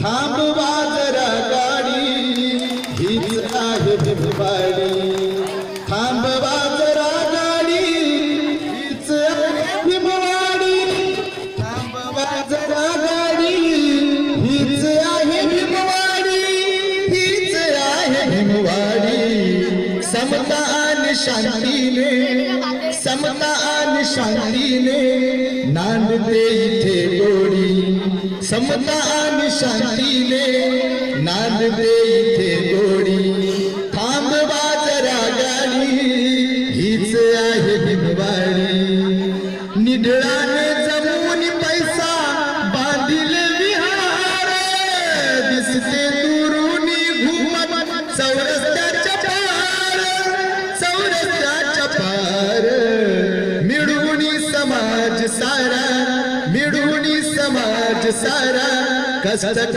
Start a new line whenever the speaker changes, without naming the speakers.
थांबवा जरा गाडी हीच आहे भीमवाडी थांबवा जरा गाडी हीच आहे भीमवाडी थांबवा जरा गाडी हीच आहे भीमवाडी हीच आहे भीमवाडी समता आणि शांतीने समता आणि शांतीने नांदते इथे गोडी समता आणि शांतीने नांदते इथे गोडी थांबवा जरा गाडी हीच आहे भीमवाडी निढळाने जमून पैसा बांधिले विहार दिसते दुरुनी घुमत चौरस्त्याच्या पार मिळूनी समाज सारा मिळूनी समाज सारा कष्ट